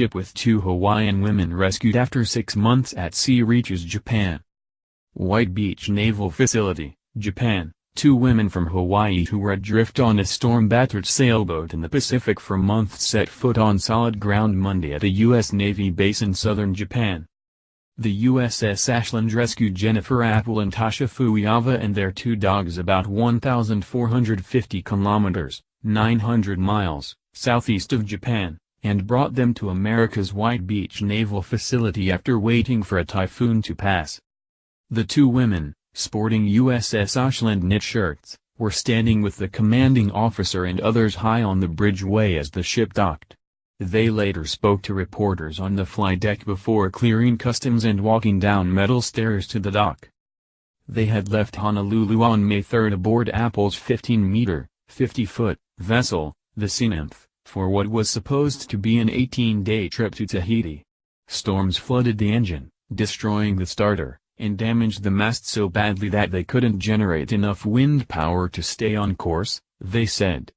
ship with 2 Hawaiian women rescued after 6 months at sea reaches Japan. White Beach Naval Facility, Japan. 2 women from Hawaii who were adrift on a storm-battered sailboat in the Pacific for months set foot on solid ground Monday at a U.S. Navy base in southern Japan. The USS Ashland rescued Jennifer Appel and Tasha Fuiava and their 2 dogs about 1,450 kilometers, 900 miles, southeast of Japan, and brought them to America's White Beach Naval Facility after waiting for a typhoon to pass. The 2 women, sporting USS Ashland knit shirts, were standing with the commanding officer and others high on the bridgeway as the ship docked. They later spoke to reporters on the flight deck before clearing customs and walking down metal stairs to the dock. They had left Honolulu on May 3 aboard Appel's 15-meter, 50-foot, vessel, the Sea Nymph, for what was supposed to be an 18-day trip to Tahiti. Storms flooded the engine, destroying the starter, and damaged the mast so badly that they couldn't generate enough wind power to stay on course, they said.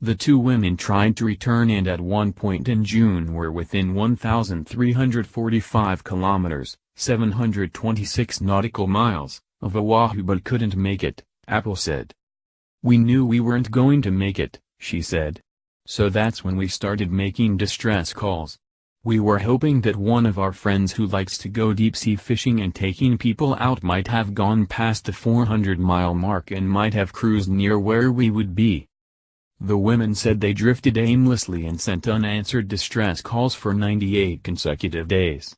The 2 women tried to return and at one point in June were within 1,345 kilometers, 726 nautical miles, of Oahu but couldn't make it, Appel said. "We knew we weren't going to make it," she said. "So that's when we started making distress calls. We were hoping that one of our friends who likes to go deep-sea fishing and taking people out might have gone past the 400-mile mark and might have cruised near where we would be." The women said they drifted aimlessly and sent unanswered distress calls for 98 consecutive days.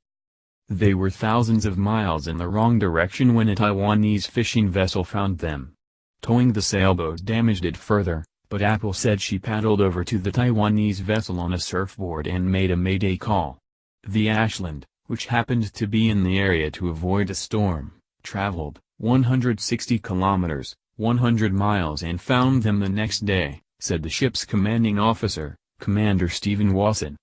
They were thousands of miles in the wrong direction when a Taiwanese fishing vessel found them. Towing the sailboat damaged it further, but Appel said she paddled over to the Taiwanese vessel on a surfboard and made a mayday call. The Ashland, which happened to be in the area to avoid a storm, traveled 160 kilometers, 100 miles and found them the next day, said the ship's commanding officer, Commander Stephen Wasson.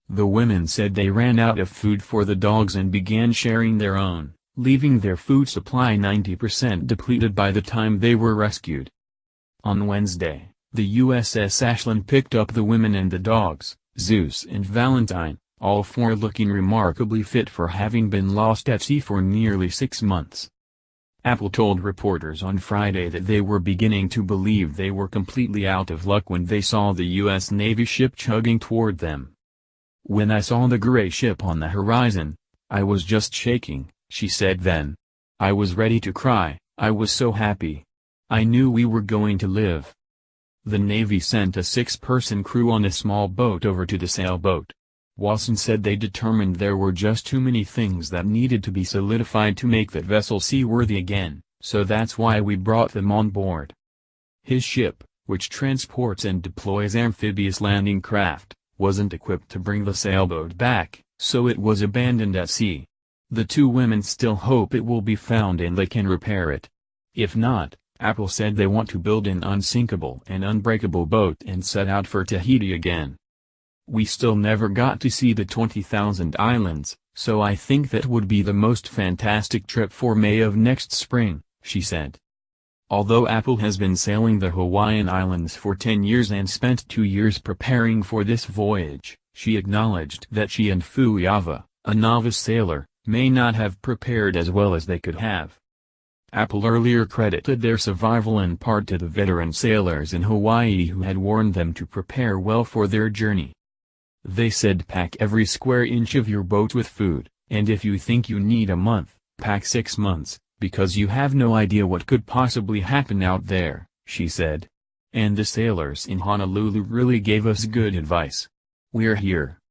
The women said they ran out of food for the dogs and began sharing their own, leaving their food supply 90% depleted by the time they were rescued. On Wednesday, the USS Ashland picked up the women and the dogs, Zeus and Valentine, all 4 looking remarkably fit for having been lost at sea for nearly 6 months. Appel told reporters on Friday that they were beginning to believe they were completely out of luck when they saw the U.S. Navy ship chugging toward them. "When I saw the gray ship on the horizon, I was just shaking," she said then. "I was ready to cry, I was so happy. I knew we were going to live." The Navy sent a 6-person crew on a small boat over to the sailboat. Wasson said they determined there were just too many things that needed to be solidified to make that vessel seaworthy again, so that's why we brought them on board. His ship, which transports and deploys amphibious landing craft, wasn't equipped to bring the sailboat back, so it was abandoned at sea. The 2 women still hope it will be found and they can repair it. If not, Appel said they want to build an unsinkable and unbreakable boat and set out for Tahiti again. "We still never got to see the 20,000 islands, so I think that would be the most fantastic trip for May of next spring," she said. Although Appel has been sailing the Hawaiian Islands for 10 years and spent 2 years preparing for this voyage, she acknowledged that she and Fuiava, a novice sailor, may not have prepared as well as they could have. Appel earlier credited their survival in part to the veteran sailors in Hawaii who had warned them to prepare well for their journey. They said pack every square inch of your boat with food, and if you think you need a month, pack 6 months, because you have no idea what could possibly happen out there, she said. "And the sailors in Honolulu really gave us good advice. We're here.